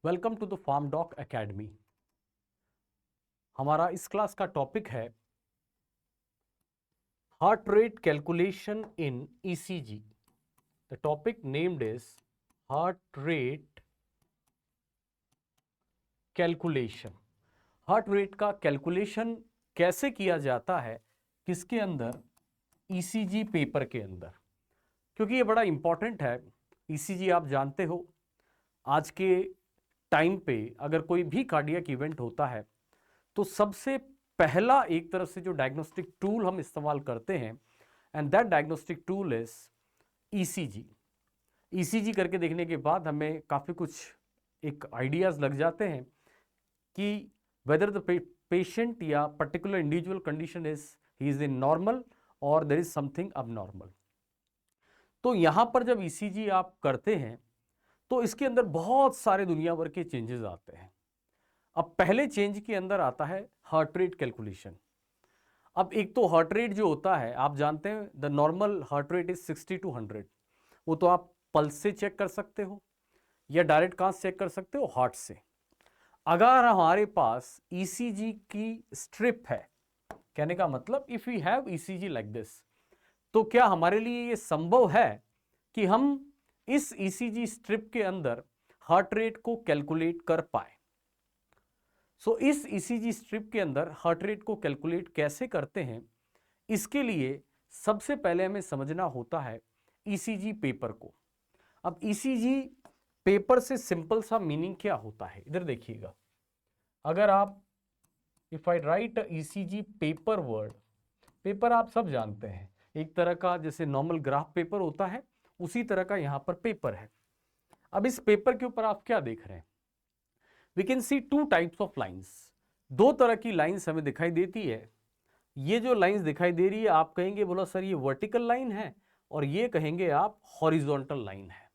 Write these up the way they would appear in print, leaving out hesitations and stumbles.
Welcome to the pharm doc academy. हमारा इस class का टॉपिक है heart rate calculation in ECG. The topic named is heart rate calculation. Heart rate का calculation कैसे किया जाता है, किसके अंदर? ईसीजी पेपर के अंदर, क्योंकि ये बड़ा इंपॉर्टेंट है। ईसीजी आप जानते हो, आज के टाइम पे अगर कोई भी कार्डियक इवेंट होता है तो सबसे पहला एक तरफ से जो डायग्नोस्टिक टूल हम इस्तेमाल करते हैं, and that diagnostic tool is ECG. ECG करके देखने के बाद हमें काफ़ी कुछ एक आइडियाज लग जाते हैं कि वेदर द पेशेंट या particular individual condition he is in normal और देर इज समथिंग अब नॉर्मल। तो यहां पर जब ईसीजी आप करते हैं तो इसके अंदर बहुत सारे दुनिया भर के चेंजेस आते हैं। अब पहले चेंज के अंदर आता है हार्ट रेट कैलकुलेशन। अब एक तो हार्ट रेट जो होता है, आप जानते हैं the normal heart rate is 60 to 100। वो तो आप पल्स से चेक कर सकते हो या डायरेक्ट कहां से चेक कर सकते हो, हार्ट से। अगर हमारे पास ईसीजी की स्ट्रिप है, कहने का मतलब if we have ECG like this, तो क्या हमारे लिए ये संभव है कि हम इस ईसीजी स्ट्रिप के अंदर हार्ट रेट को कैलकुलेट कर पाए? इस ईसीजी स्ट्रिप के अंदर हार्ट रेट को कैलकुलेट कैसे करते हैं, इसके लिए सबसे पहले हमें समझना होता है ईसीजी पेपर को। अब ईसीजी पेपर से सिंपल सा मीनिंग क्या होता है, इधर देखिएगा। अगर आप if I right ECG paper word, paper आप सब जानते हैं, एक तरह का जैसे नॉर्मल ग्राफ पेपर होता है, उसी तरह का यहां पर पेपर है। अब इस पेपर के ऊपर आप क्या देख रहे हैं? We can see two types of lines. दो तरह की लाइंस हमें दिखाई देती है। ये जो लाइंस दिखाई दे रही है, आप कहेंगे बोला सर ये वर्टिकल लाइन है, और ये कहेंगे आप हॉरिजॉन्टल लाइन है।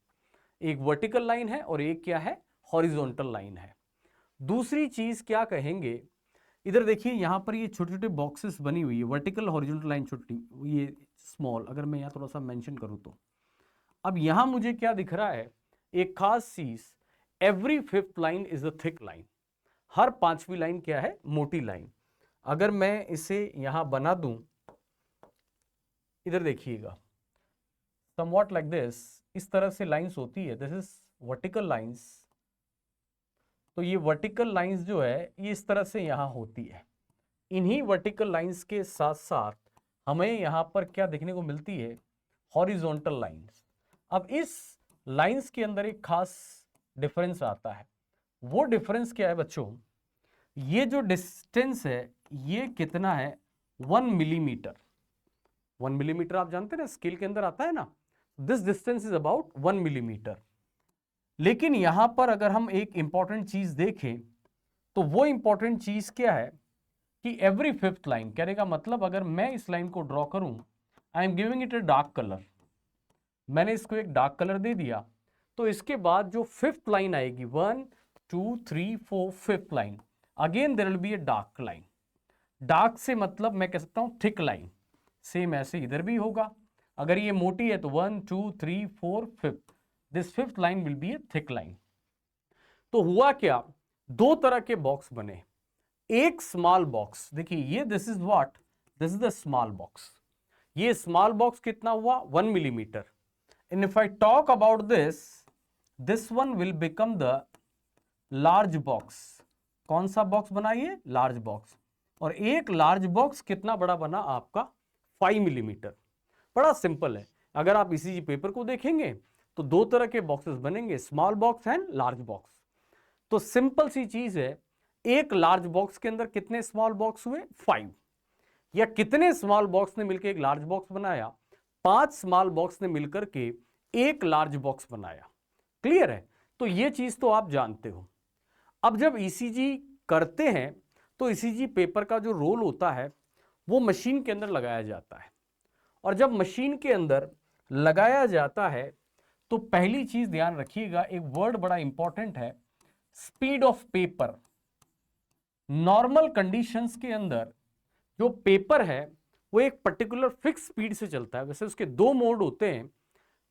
एक वर्टिकल लाइन है और एक क्या है, हॉरिजॉन्टल लाइन है। दूसरी चीज क्या कहेंगे, इधर देखिए यहां पर ये छोटे छोटे बॉक्सेस बनी हुई है, वर्टिकल हॉरिजॉन्टल लाइन छोटी, ये स्मॉल। अगर मैं यहां थोड़ा सा मेंशन करूं तो अब यहां मुझे क्या दिख रहा है, एक खास चीज, every fifth line is a thick line. हर पांचवी लाइन क्या है, मोटी लाइन। अगर मैं इसे यहां बना दूं, इधर देखिएगा, समवॉट लाइक दिस, इस तरह से लाइंस होती है, दिस इज वर्टिकल लाइंस। तो ये वर्टिकल लाइंस जो है ये इस तरह से यहां होती है। इन्हीं वर्टिकल लाइंस के साथ साथ हमें यहां पर क्या देखने को मिलती है, हॉरिजॉन्टल लाइंस। अब इस लाइंस के अंदर एक खास डिफरेंस आता है। वो डिफरेंस क्या है बच्चों, ये जो डिस्टेंस है ये कितना है, 1 मिलीमीटर। 1 मिलीमीटर आप जानते हैं ना, स्केल के अंदर आता है ना, this distance is about 1 millimetre. लेकिन यहां पर अगर हम एक इंपॉर्टेंट चीज देखें तो वो इंपॉर्टेंट चीज क्या है कि एवरी फिफ्थ लाइन, कहने का मतलब अगर मैं इस लाइन को ड्रॉ करूं, I am giving it a dark colour, मैंने इसको एक डार्क कलर दे दिया, तो इसके बाद जो फिफ्थ लाइन आएगी, 1 2 3 4 fifth line, again there will be a dark line. Dark से मतलब मैं कह सकता हूं थिक लाइन। सेम ऐसे इधर भी होगा, अगर ये मोटी है तो 1 2 3 4 fifth, this fifth line will be A thick line. तो हुआ क्या, दो तरह के बॉक्स बने। एक स्मॉल बॉक्स, देखिए ये this is what, this is the small box. ये स्मॉल बॉक्स कितना हुआ, 1 millimetre. And if I talk about this one will become the large box. कौन सा बॉक्स बना ये, लार्ज बॉक्स। और एक लार्ज बॉक्स कितना बड़ा बना आपका, 5 मिलीमीटर। बड़ा सिंपल है। अगर आप इसी पेपर को देखेंगे तो दो तरह के बॉक्सेस बनेंगे, small box and large box. तो सिंपल सी चीज है, एक लार्ज बॉक्स के अंदर कितने स्मॉल बॉक्स हुए, 5। या कितने स्मॉल बॉक्स ने मिलकर एक लार्ज बॉक्स बनाया, 5 स्मॉल बॉक्स ने मिलकर के एक लार्ज बॉक्स बनाया। क्लियर है? तो ये चीज तो आप जानते हो। अब जब ईसीजी करते हैं तो ईसीजी पेपर का जो रोल होता है वो मशीन के अंदर लगाया जाता है। और जब मशीन के अंदर लगाया जाता है तो पहली चीज ध्यान रखिएगा, एक वर्ड बड़ा इंपॉर्टेंट है, speed of paper. Normal conditions के अंदर जो पेपर है वो एक पर्टिकुलर फिक्स स्पीड से चलता है। वैसे उसके दो मोड होते हैं,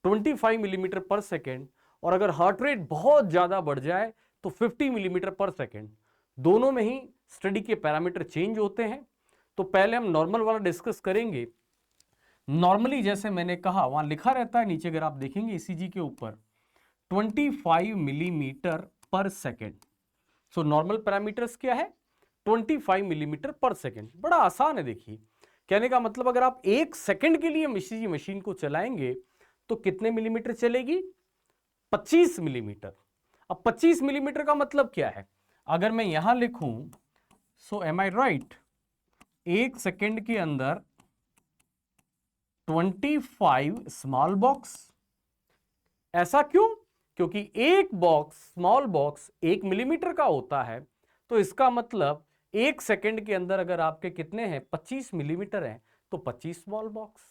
25 मिलीमीटर पर सेकेंड, और अगर हार्ट रेट बहुत ज्यादा बढ़ जाए तो 50 मिलीमीटर पर सेकेंड। दोनों में ही स्टडी के पैरामीटर चेंज होते हैं। तो पहले हम नॉर्मल वाला डिस्कस करेंगे। नॉर्मली जैसे मैंने कहा वहां लिखा रहता है नीचे, अगर आप देखेंगे ईसीजी के ऊपर 25 मिलीमीटर पर सेकेंड। सो नॉर्मल पैरामीटर्स क्या है? 25 मिलीमीटर पर सेकेंड। बड़ा आसान है। देखिए कहने का मतलब अगर आप 1 सेकेंड के लिए ईसीजी मशीन को चलाएंगे तो कितने मिलीमीटर चलेगी? 25 मिलीमीटर। अब 25 मिलीमीटर का मतलब क्या है? अगर मैं यहां लिखूं, सो एम आई राइट, 1 सेकेंड के अंदर 25 स्मॉल बॉक्स। ऐसा क्यों? क्योंकि एक बॉक्स, स्मॉल बॉक्स 1 मिलीमीटर का होता है। तो इसका मतलब 1 सेकेंड के अंदर अगर आपके कितने हैं? 25 मिलीमीटर हैं, तो 25 स्मॉल बॉक्स।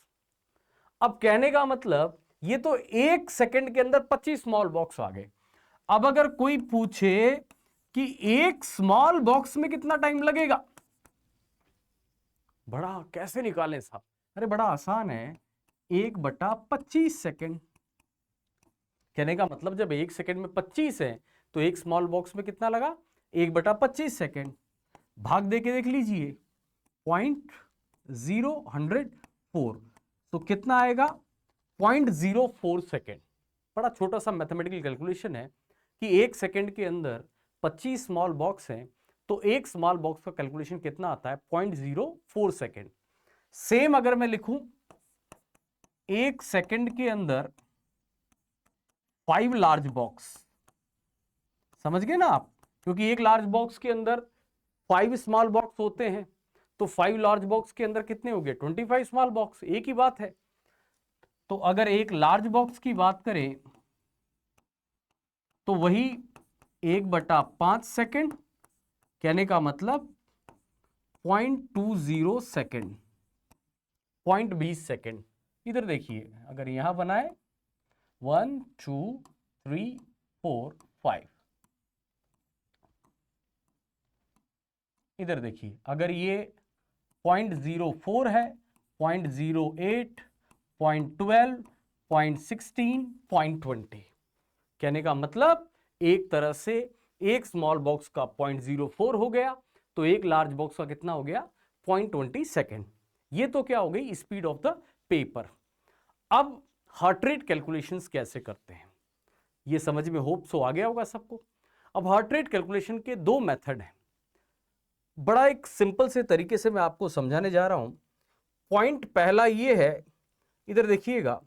अब कहने का मतलब ये तो 1 सेकेंड के अंदर 25 स्मॉल बॉक्स आ गए। अब अगर कोई पूछे कि एक स्मॉल बॉक्स में कितना टाइम लगेगा, बड़ा कैसे निकालें साहब? अरे बड़ा आसान है, 1/25 सेकेंड। कहने का मतलब जब 1 सेकेंड में 25 है तो एक स्मॉल बॉक्स में कितना लगा? 1/25 सेकेंड। भाग दे के देख लीजिए, 0.0104। तो कितना आएगा? 0.04 सेकेंड। बड़ा छोटा सा मैथमेटिकल कैलकुलेशन है कि 1 सेकेंड के अंदर 25 स्मॉल बॉक्स हैं, तो एक स्मॉल बॉक्स का कैलकुलेशन कितना आता है? 0.04 सेकेंड। सेम अगर मैं लिखूं 1 सेकेंड के अंदर 5 लार्ज बॉक्स, समझ गए ना आप? क्योंकि एक लार्ज बॉक्स के अंदर 5 स्मॉल बॉक्स होते हैं, तो 5 लार्ज बॉक्स के अंदर कितने हो गए? 25 स्मॉल बॉक्स। एक ही बात है। तो अगर एक लार्ज बॉक्स की बात करें तो वही 1/5 सेकेंड। कहने का मतलब 0.20 सेकेंड, 0.20 सेकेंड। इधर देखिए, अगर यहां बनाए 1 2 3 4 5, इधर देखिए अगर ये 0.04 है, 0.08, 0.12, 0.16, 0.20, कहने का मतलब एक तरह से एक स्मॉल बॉक्स का 0.04 हो गया, तो एक लार्ज बॉक्स का कितना हो गया? 0.20 सेकेंड। ये तो क्या हो गई? Speed of the paper. अब हार्ट रेट कैलकुलेशंस कैसे करते हैं, ये समझ में होप सो आ गया होगा सबको। अब हार्ट रेट कैलकुलेशन के 2 मेथड हैं। बड़ा एक सिंपल से तरीके से मैं आपको समझाने जा रहा हूं। पॉइंट पहला ये है, इधर देखिएगा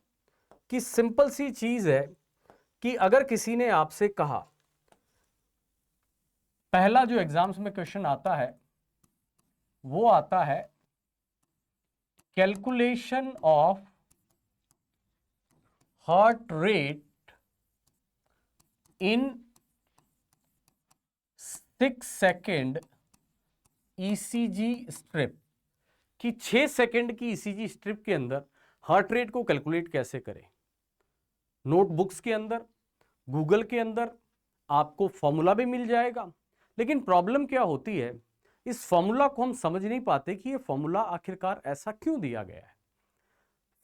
कि सिंपल सी चीज है कि अगर किसी ने आपसे कहा, पहला जो एग्जाम्स में क्वेश्चन आता है वो आता है calculation of heart rate in 6 second ECG strip, कि 6 सेकेंड की ईसीजी स्ट्रिप के अंदर हार्ट रेट को कैलकुलेट कैसे करें। नोटबुक्स के अंदर, गूगल के अंदर आपको फॉर्मूला भी मिल जाएगा। लेकिन प्रॉब्लम क्या होती है, इस फॉर्मूला को हम समझ नहीं पाते कि ये फॉर्मूला आखिरकार ऐसा क्यों दिया गया है।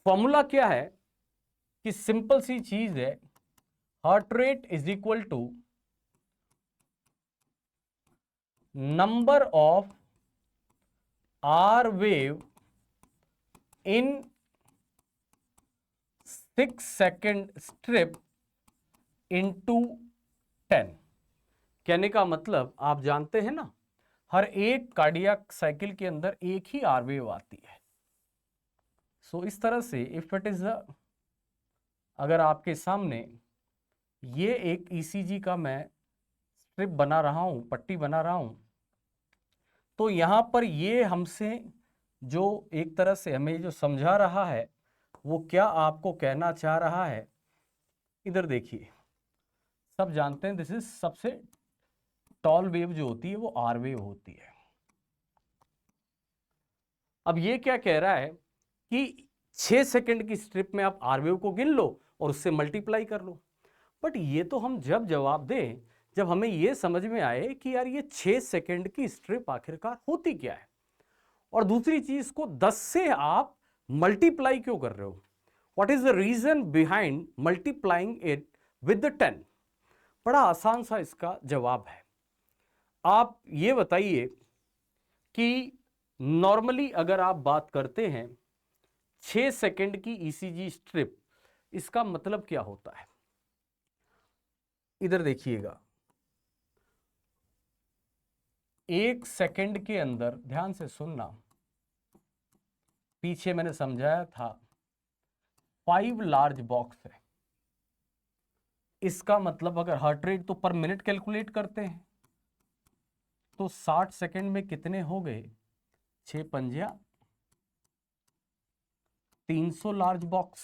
फॉर्मूला क्या है कि सिंपल सी चीज है, heart rate is equal to number of R wave in 6 second strip into 10। कहने का मतलब आप जानते हैं ना, हर एक कार्डियक साइकिल के अंदर एक ही आर वेव आती है। सो इस तरह से इफ इट इज अगर आपके सामने ये एक ईसीजी का मैं स्ट्रिप बना रहा हूं, पट्टी बना रहा हूं, तो यहां पर ये हमसे जो एक तरह से हमें जो समझा रहा है वो क्या आपको कहना चाह रहा है, इधर देखिए। सब जानते हैं दिस इज सबसे टॉल वेव जो होती है वो आर वेव होती है। अब ये क्या कह रहा है कि 6 सेकंड की स्ट्रिप में आप आर वेव को गिन लो और उससे मल्टीप्लाई कर लो। बट ये तो हम जब जवाब दें जब हमें ये समझ में आए कि यार ये 6 सेकंड की स्ट्रिप आखिरकार होती क्या है, और दूसरी चीज को 10 से आप मल्टीप्लाई क्यों कर रहे हो, what is the reason behind multiplying it with the 10। बड़ा आसान सा इसका जवाब है। आप ये बताइए कि नॉर्मली अगर आप बात करते हैं 6 सेकंड की ईसीजी स्ट्रिप, इसका मतलब क्या होता है? इधर देखिएगा, 1 सेकंड के अंदर, ध्यान से सुनना, पीछे मैंने समझाया था 5 लार्ज बॉक्स है। इसका मतलब अगर हार्ट रेट तो पर मिनट कैलकुलेट करते हैं तो 60 सेकंड में कितने हो गए? 6 पंजिया 300 लार्ज बॉक्स।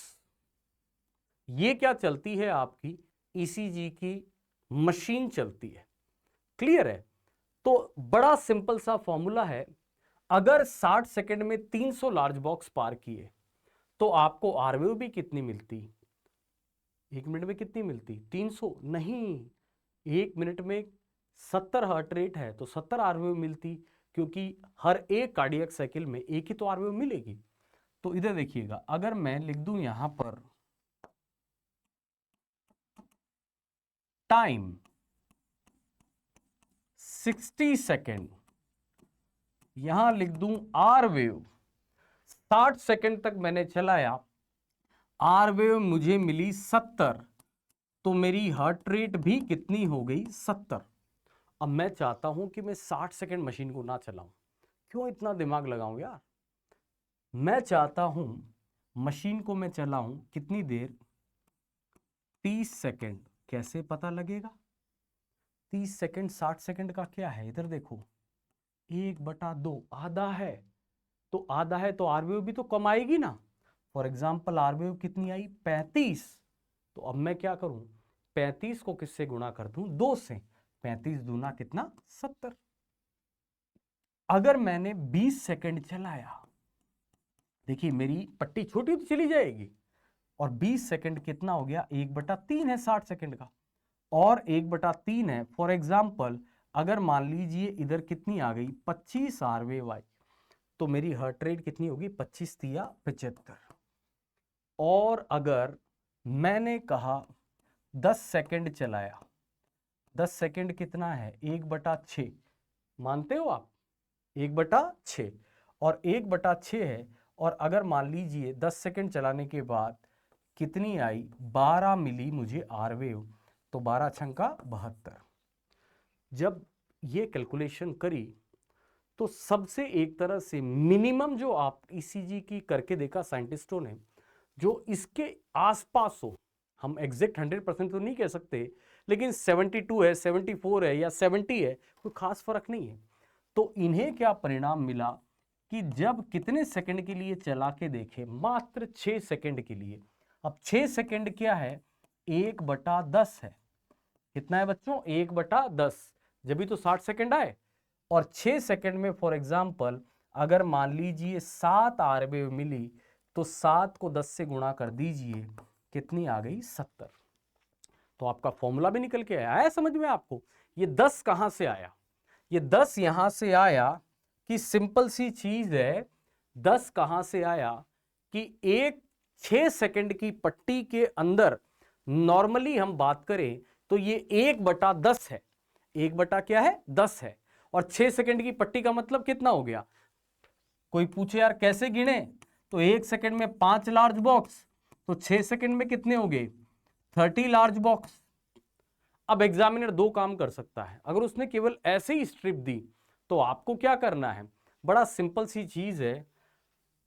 ये क्या चलती है? आपकी ईसीजी की मशीन चलती है। क्लियर है? तो बड़ा सिंपल सा फॉर्मूला है, अगर 60 सेकंड में 300 लार्ज बॉक्स पार किए तो आपको आरवेव भी कितनी मिलती? 1 मिनट में कितनी मिलती? 300 नहीं, 1 मिनट में 70 हार्ट रेट है तो 70 आरवेव मिलती, क्योंकि हर एक कार्डियक साइकिल में एक ही तो आरवेव मिलेगी। तो इधर देखिएगा, अगर मैं लिख दूं यहां पर टाइम 60 सेकेंड, यहां लिख दूं आर वेव 60 सेकेंड तक मैंने चलाया, आर वेव मुझे मिली 70, तो मेरी हार्ट रेट भी कितनी हो गई? 70। अब मैं चाहता हूं कि मैं 60 सेकेंड मशीन को ना चलाऊं, क्यों इतना दिमाग लगाऊं यार? मैं चाहता हूं मशीन को मैं चलाऊं कितनी देर? 30 सेकेंड। कैसे पता लगेगा 30 सेकेंड? 60 सेकेंड का क्या है? इधर देखो, 1/2 आधा है, तो आधा है तो आरवेव भी तो कम आएगी ना। फॉर एग्जाम्पल आरवेव कितनी आई? 35। तो अब मैं क्या करूं? 35 को किससे गुणा कर दूं? 2 से। 35 दूना कितना? 70। अगर मैंने 20 सेकेंड चलाया, देखिए मेरी पट्टी छोटी तो चली जाएगी, और 20 सेकेंड कितना हो गया? 1/3 है 60 सेकेंड का, और 1/3 है। फॉर एग्जाम्पल अगर मान लीजिए इधर कितनी आ गई? 25 आरवेव आई, तो मेरी हार्ट रेट कितनी होगी? 25 तिया 75। और अगर मैंने कहा 10 सेकेंड चलाया, 10 सेकेंड कितना है? 1/6, मानते हो आप? 1/6, और 1/6 है, और अगर मान लीजिए 10 सेकेंड चलाने के बाद कितनी आई? 12 मिली मुझे आरवेव, तो 12 छंका 72। जब ये कैलकुलेशन करी तो सबसे एक तरह से मिनिमम जो आप ईसीजी की करके देखा साइंटिस्टों ने, जो इसके आसपास हो, हम एग्जैक्ट 100% तो नहीं कह सकते, लेकिन 72 है, 74 है या 70 है, कोई खास फर्क नहीं है। तो इन्हें क्या परिणाम मिला कि जब कितने सेकंड के लिए चला के देखे? मात्र 6 सेकंड के लिए। अब 6 सेकंड क्या है? 1/10 है। कितना है बच्चों? 1/10, जब भी तो 60 सेकंड आए। और 6 सेकंड में फॉर एग्जाम्पल अगर मान लीजिए 7 आरवेव मिली, तो 7 को 10 से गुणा कर दीजिए, कितनी आ गई? 70। तो आपका फॉर्मूला भी निकल के आया है समझ में आपको? ये 10 कहां से आया? ये 10 यहां से आया कि सिंपल सी चीज है। 10 कहां से आया कि एक 6 सेकंड की पट्टी के अंदर नॉर्मली हम बात करें तो ये 1/10 है। 1 क्या है? 10 है। और 6 सेकंड की पट्टी का मतलब कितना हो गया? कोई पूछे यार कैसे गिने? तो 1 सेकंड में 5 लार्ज बॉक्स, तो 6 सेकंड में कितने हो गए? 30 लार्ज बॉक्स। अब एग्जामिनर दो काम कर सकता है, अगर उसने केवल ऐसे ही स्ट्रिप दी तो आपको क्या करना है? बड़ा सिंपल सी चीज है,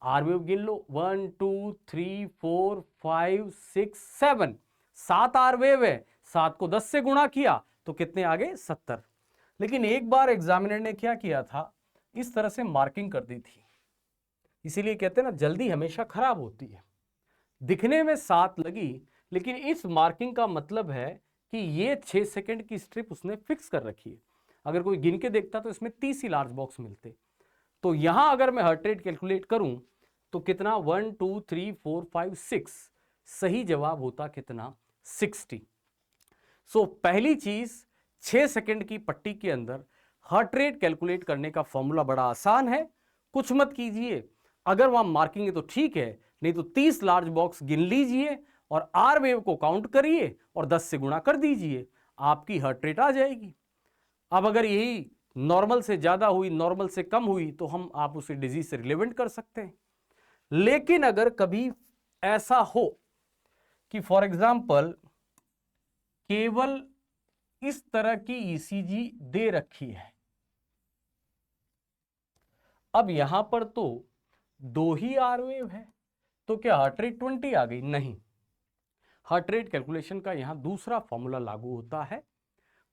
आरवेव गिन लो, 1 2 3 4 5 6 7, 7 आरवेव है, 7 को 10 से गुणा किया तो कितने आ गए? 70। लेकिन एक बार एग्जामिनर ने क्या किया था? इस तरह से मार्किंग कर दी थी। इसीलिए कहते हैं ना, जल्दी हमेशा खराब होती है। दिखने में 7 लगी, लेकिन इस मार्किंग का मतलब है कि ये 6 सेकंड की स्ट्रिप उसने फिक्स कर रखी है। अगर कोई गिन के देखता तो इसमें 30 ही लार्ज बॉक्स मिलते। तो यहां अगर मैं हार्ट रेट कैलकुलेट करूं तो कितना? 1 2 3 4 5 6, सही जवाब होता कितना? 60। सो पहली चीज, 6 सेकंड की पट्टी के अंदर हार्ट रेट कैलकुलेट करने का फॉर्मूला बड़ा आसान है। कुछ मत कीजिए, अगर वहां मार्किंग है तो ठीक है, नहीं तो 30 लार्ज बॉक्स गिन लीजिए और आर वेव को काउंट करिए और 10 से गुणा कर दीजिए। आपकी हार्ट रेट आ जाएगी। अब अगर यही नॉर्मल से ज़्यादा हुई, नॉर्मल से कम हुई, तो आप उसे डिजीज से रिलेवेंट कर सकते हैं। लेकिन अगर कभी ऐसा हो कि फॉर एग्जाम्पल केवल इस तरह की ईसीजी दे रखी है, अब यहां पर तो 2 ही आर वेव है, तो क्या हार्ट रेट 20 आ गई? नहीं। हार्ट रेट कैलकुलेशन का यहां दूसरा फॉर्मूला लागू होता है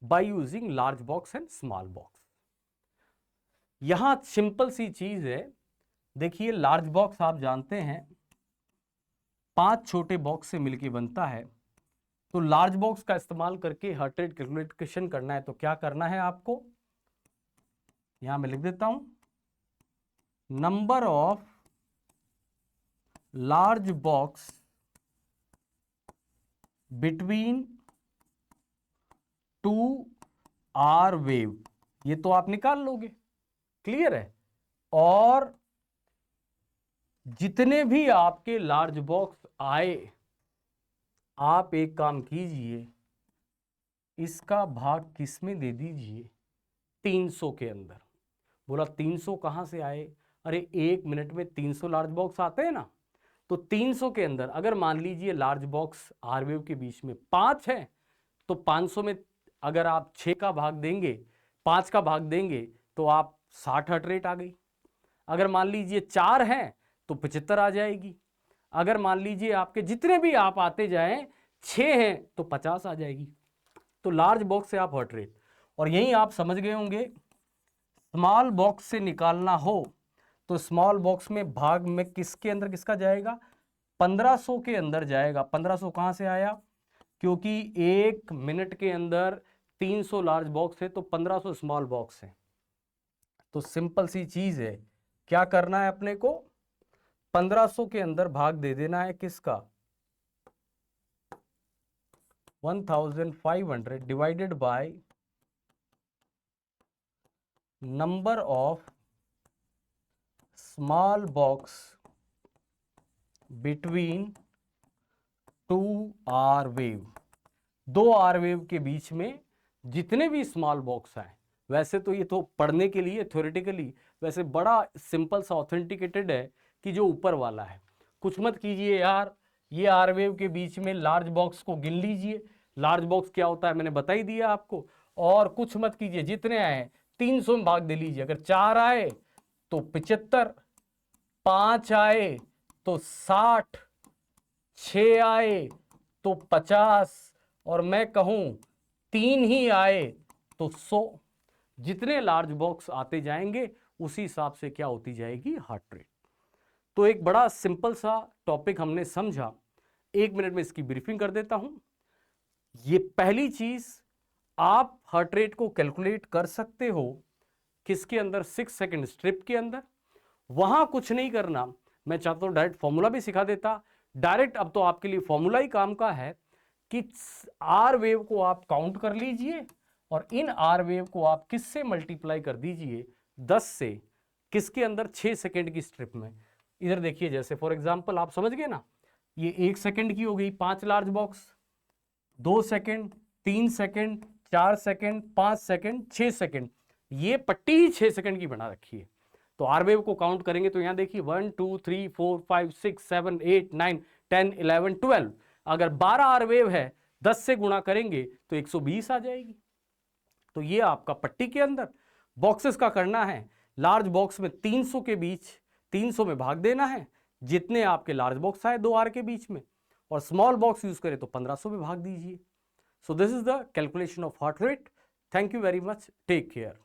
by using large box and small box. यहां सिंपल सी चीज है, देखिए लार्ज बॉक्स आप जानते हैं 5 छोटे बॉक्स से मिलकर बनता है। तो लार्ज बॉक्स का इस्तेमाल करके हार्ट रेट कैलकुलेशन करना है तो क्या करना है आपको, यहां मैं लिख देता हूं, number of large box between 2 R wave, ये तो आप निकाल लोगे, क्लियर है। और जितने भी आपके लार्ज बॉक्स आए, आप एक काम कीजिए, इसका भाग किस में दे दीजिए, 300 के अंदर। बोला 300 कहां से आए? अरे 1 मिनट में 300 लार्ज बॉक्स आते हैं ना, तो 300 के अंदर अगर मान लीजिए लार्ज बॉक्स आर वेव के बीच में 5 है, तो 500 में अगर आप 6 का भाग देंगे, 5 का भाग देंगे, तो आप 60 हार्ट रेट आ गई। अगर मान लीजिए 4 हैं तो 75 आ जाएगी। अगर मान लीजिए आपके जितने भी आप आते जाएं 6 हैं तो 50 आ जाएगी। तो लार्ज बॉक्स से आप हार्ट रेट, और यही आप समझ गए होंगे स्मॉल बॉक्स से निकालना हो तो स्मॉल बॉक्स में भाग में किसके अंदर किसका जाएगा, 1500 के अंदर जाएगा। 1500 कहां से आया, क्योंकि 1 मिनट के अंदर 300 लार्ज बॉक्स है तो 1500 स्मॉल बॉक्स है। तो सिंपल सी चीज है, क्या करना है अपने को, 1500 के अंदर भाग दे देना है किसका, 1500 divided by number of small box between 2 R wave. 2 R wave के बीच में जितने भी स्मॉल बॉक्स आए, वैसे तो ये तो पढ़ने के लिए थ्योरेटिकली वैसे बड़ा सिंपल सा ऑथेंटिकेटेड है कि जो ऊपर वाला है, कुछ मत कीजिए यार, ये आर वेव के बीच में लार्ज बॉक्स को गिन लीजिए। लार्ज बॉक्स क्या होता है मैंने बता ही दिया आपको। और कुछ मत कीजिए, जितने आए 300 में भाग दे लीजिए। अगर 4 आए तो 75, 5 आए तो 60, 6 आए तो 50, और मैं कहूं 3 ही आए तो 100। जितने लार्ज बॉक्स आते जाएंगे उसी हिसाब से क्या होती जाएगी, हार्ट रेट। तो एक बड़ा सिंपल सा टॉपिक हमने समझा, 1 मिनट में इसकी ब्रीफिंग कर देता हूं। ये पहली चीज, आप हार्ट रेट को कैलकुलेट कर सकते हो किसके अंदर, 6 सेकंड स्ट्रिप के अंदर। वहां कुछ नहीं करना, मैं चाहता हूं डायरेक्ट फॉर्मूला भी सिखा देता डायरेक्ट। अब तो आपके लिए फॉर्मूला ही काम का है कि आर वेव को आप काउंट कर लीजिए और इन आर वेव को आप किससे मल्टीप्लाई कर दीजिए, 10 से, किसके अंदर, 6 सेकंड की स्ट्रिप में। इधर देखिए, जैसे फॉर एग्जांपल आप समझ गए ना, ये 1 सेकंड की हो गई 5 large box, 2 second, 3 second, 4 second, 5 second, 6 second, ये पट्टी ही 6 सेकंड की बना रखी है। तो आर वेव को काउंट करेंगे तो यहां देखिए 1 2 3 4 5 6 7 8 9 10 11 12। अगर 12 आर वेव है, 10 से गुणा करेंगे तो 120 आ जाएगी। तो ये आपका पट्टी के अंदर बॉक्सेस का करना है। लार्ज बॉक्स में 300 के बीच 300 में भाग देना है, जितने आपके लार्ज बॉक्स आए 2 आर के बीच में, और स्मॉल बॉक्स यूज करें तो 1500 में भाग दीजिए। So this is the calculation of heart rate. Thank you very much, take care.